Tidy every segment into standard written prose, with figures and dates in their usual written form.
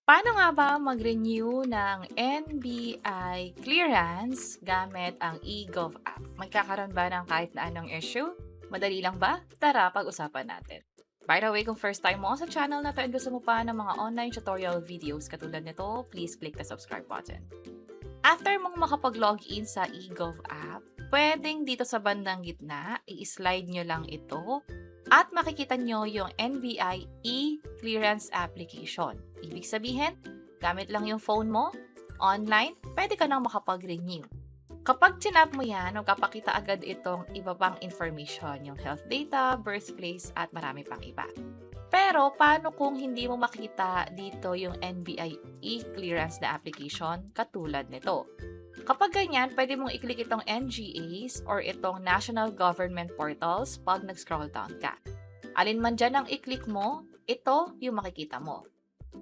Paano nga ba mag-renew ng NBI clearance gamit ang eGov app? Magkakaroon ba ng kahit na anong issue? Madali lang ba? Tara, pag-usapan natin. By the way, kung first time mo sa channel na to and gusto mo pa ng mga online tutorial videos katulad nito, please click the subscribe button. After mong makapag-login sa eGov app, pwedeng dito sa bandang gitna, i-slide nyo lang ito at makikita nyo yung NBI e-clearance application. Ibig sabihin, gamit lang yung phone mo, online, pwede ka nang makapag-renew. Kapag tinap mo yan, magpapakita agad itong iba pang information, yung health data, birthplace, at marami pang iba. Pero paano kung hindi mo makita dito yung NBI e-clearance na application katulad nito? Kapag ganyan, pwede mong i-click itong NGAs or itong National Government Portals pag nag-scroll down ka. Alin man dyan ang i-click mo, ito yung makikita mo.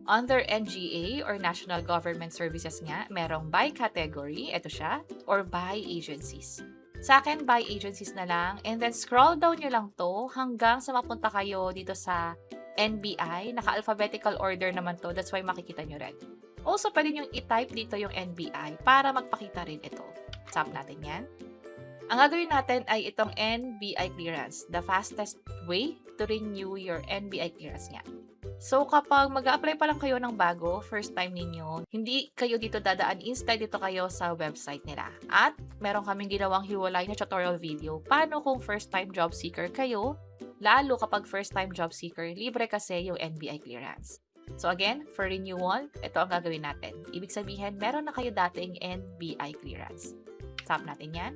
Under NGA or National Government Services nga, merong by category, ito siya, or by agencies. Sa akin, by agencies na lang, and then scroll down nyo lang to hanggang sa mapunta kayo dito sa NBI. Naka-alphabetical order naman to, that's why makikita nyo rin. Also, pwede nyo i-type dito yung NBI para magpakita rin ito. Tap natin yan. Ang gagawin natin ay itong NBI clearance, the fastest way to renew your NBI clearance nga. So, kapag mag-a-apply pa lang kayo ng bago, first time ninyo, hindi kayo dito dadaan, instead dito kayo sa website nila. At meron kaming ginawang hiwalay na tutorial video, paano kung first time job seeker kayo, lalo kapag first time job seeker, libre kasi yung NBI clearance. So again, for renewal, ito ang gagawin natin. Ibig sabihin, meron na kayo dating NBI clearance. Tap natin yan.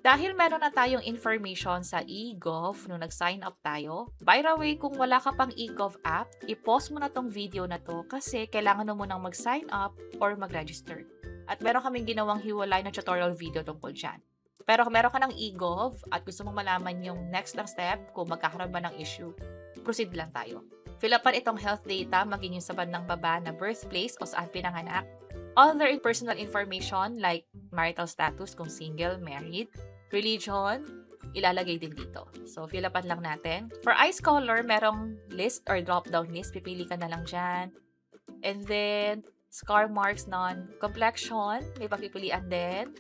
Dahil meron na tayong information sa eGov nung nag-sign up tayo, by the way, kung wala ka pang eGov app, i-pause mo na tong video na to kasi kailangan mo munang mag-sign up or mag-register. At meron kaming ginawang hiwalay na tutorial video tungkol dyan. Pero kung meron ka ng eGov at gusto mong malaman yung next na step, kung magkakaroon ba ng issue, proceed lang tayo. Fill upan itong health data, maging yung sa bandang baba na birthplace o saan pinanganak. Other personal information like marital status kung single, married, religion, ilalagay din dito. So, fill upan lang natin. For eyes color, merong list or drop-down list. Pipili ka na lang dyan. And then, scar marks, non-complexion, may pagpipilian din.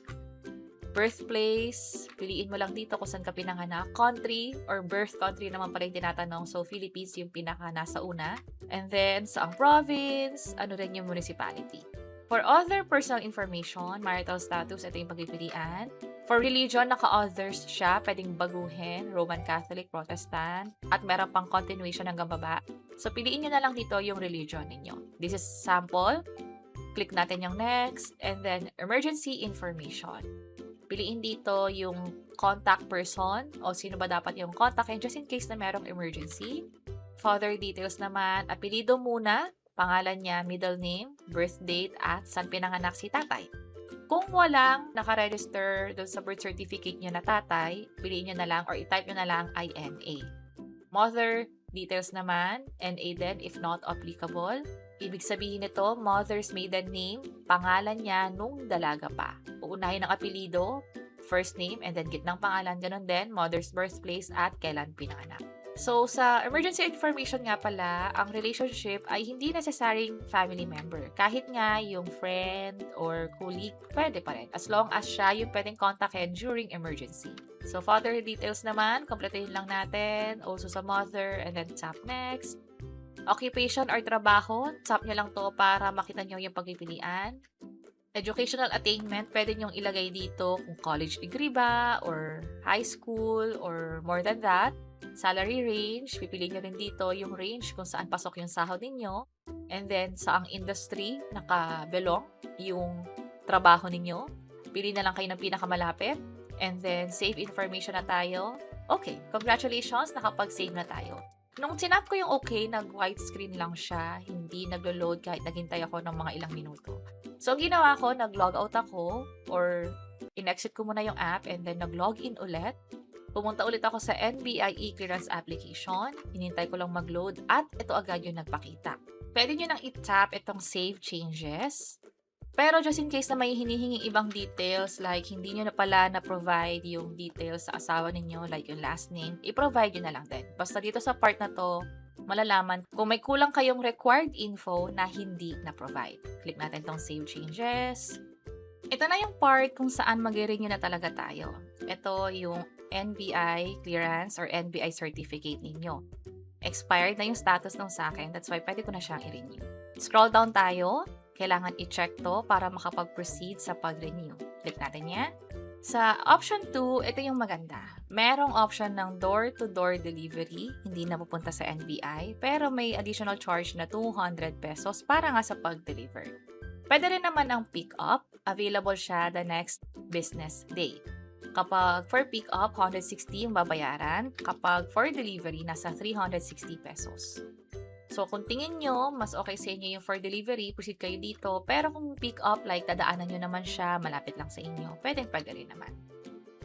Birthplace, piliin mo lang dito kung saan ka pinanganak. Country or birth country naman pala yung tinatanong. So, Philippines yung pinaka nasa una. And then, saang province, ano rin yung municipality. For other personal information, marital status, ito yung pagpipilian. For religion, naka-others siya, pwedeng baguhin, Roman Catholic, Protestant, at meron pang continuation hanggang baba. So, piliin nyo na lang dito yung religion ninyo. This is sample. Click natin yung next, and then emergency information. Piliin dito yung contact person o sino ba dapat yung contact just in case na merong emergency. Further details naman, apelido muna, pangalan niya, middle name, birth date, at saan pinanganak si tatay. Kung walang nakaregister doon sa birth certificate niyo na tatay, piliin niyo na lang or i-type niyo na lang INA. Mother details naman, NA din if not applicable. Ibig sabihin nito, mother's maiden name, pangalan niya nung dalaga pa. Uunahin ang apelido, first name, and then gitnang pangalan, ganun din, mother's birthplace at kailan pinanganak. So, sa emergency information nga pala, ang relationship ay hindi necessarying family member. Kahit nga yung friend or colleague, pwede pa rin. As long as siya yung pwedeng kontakin during emergency. So, father details naman, kompletuhin lang natin. Also sa mother, and then tap next. Occupation or trabaho, tap nyo lang to para makita nyo yung pagpipilian. Educational attainment, pwede nyong ilagay dito kung college degree ba, or high school, or more than that. Salary range, pipili nyo rin dito yung range kung saan pasok yung sahod ninyo. And then, saang industry nakabelong yung trabaho ninyo. Pili na lang kayo ng pinakamalapit. And then, save information na tayo. Okay, congratulations, nakapag-save na tayo. Nung tinap ko yung okay, nag-white screen lang siya. Hindi naglo-load kahit naghintay ako ng mga ilang minuto. So, ang ginawa ko, nag-log out ako or in-exit ko muna yung app and then nag-log in ulit. Pumunta ulit ako sa NBI e-clearance application. Hinintay ko lang mag-load at ito agad yung nagpakita. Pwede nyo nang i-tap itong save changes. Pero just in case na may hinihingi ibang details, like hindi nyo na pala na-provide yung details sa asawa ninyo, like yung last name, i-provide nyo na lang din. Basta dito sa part na to, malalaman kung may kulang kayong required info na hindi na-provide. Click natin tong Save Changes. Ito na yung part kung saan mag-renew na talaga tayo. Ito yung NBI clearance or NBI certificate ninyo. Expired na yung status nung sa akin, that's why pwede ko na siyang i-renew. Scroll down tayo, kailangan i-check to para makapag-proceed sa pag-renew. Click natin yan. Sa option 2, ito yung maganda. Merong option ng door-to-door delivery, hindi na pupunta sa NBI, pero may additional charge na 200 pesos para nga sa pag-deliver. Pwede rin naman ang pick-up, available siya the next business day. Kapag for pick-up, 160 yung babayaran. Kapag for delivery, nasa 360 pesos. So, kung tingin nyo, mas okay sa inyo yung for delivery, proceed kayo dito. Pero kung pick-up, like dadaanan nyo naman siya, malapit lang sa inyo, pwedeng rin naman.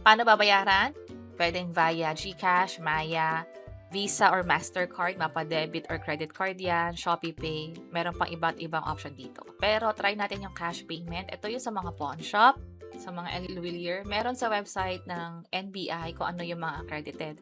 Paano babayaran? Pwedeng via GCash, Maya, Visa or Mastercard, mapa-debit or credit card yan, Shopee Pay, meron pang iba't ibang option dito. Pero try natin yung cash payment. Ito yung sa mga pawn shop, sa mga Anywhere, meron sa website ng NBI kung ano yung mga accredited.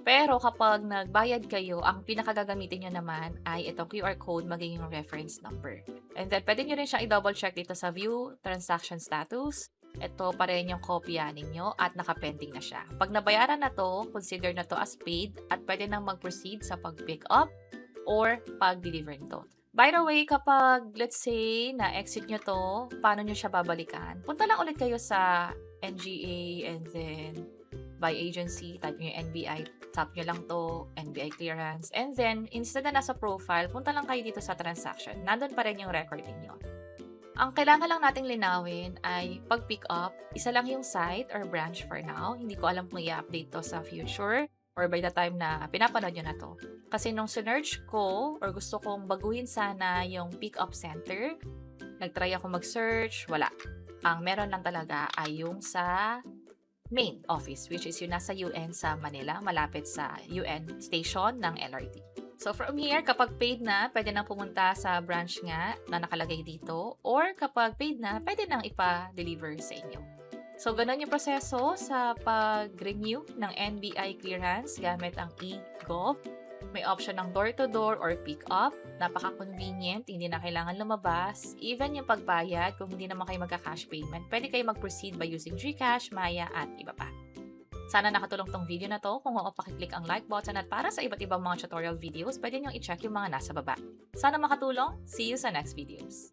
Pero kapag nagbayad kayo, ang pinakagagamitin nyo naman ay itong QR code magiging reference number. And then pwede nyo rin siyang i-double check dito sa View Transaction Status. Ito pa rin yung kopya ninyo at nakapending na siya. Pag nabayaran na to, consider na to as paid at pwede nang mag-proceed sa pag-pick up or pag-deliver nito. By the way, kapag let's say na-exit nyo to, paano nyo siya babalikan? Punta lang ulit kayo sa NGA and then by agency, type nyo yung NBI, tap nyo lang to, NBI clearance, and then instead na nasa profile, punta lang kayo dito sa transaction. Nandun pa rin yung record ninyo. Ang kailangan lang nating linawin ay pag-pick up, isa lang yung site or branch for now. Hindi ko alam kung i-update to sa future or by the time na pinapanood nyo na to. Kasi nung sinerch ko or gusto kong baguhin sana yung pick-up center, nag-try ako mag-search, wala. Ang meron lang talaga ay yung sa main office, which is yung nasa UN sa Manila, malapit sa UN station ng LRT. So from here, kapag paid na, pwede nang pumunta sa branch nga na nakalagay dito, or kapag paid na, pwede nang ipa-deliver sa inyo. So ganun yung proseso sa pag-renew ng NBI clearance gamit ang eGov. May option ng door-to-door or pick-up. Napaka-convenient, hindi na kailangan lumabas. Even yung pagbayad, kung hindi naman kayo magka-cash payment, pwede kayo mag-proceed by using GCash, Maya, at iba pa. Sana nakatulong tong video na to. Kung oo, pakiclick ang like button at para sa iba't ibang mga tutorial videos, pwede nyo i-check yung mga nasa baba. Sana makatulong. See you sa next videos.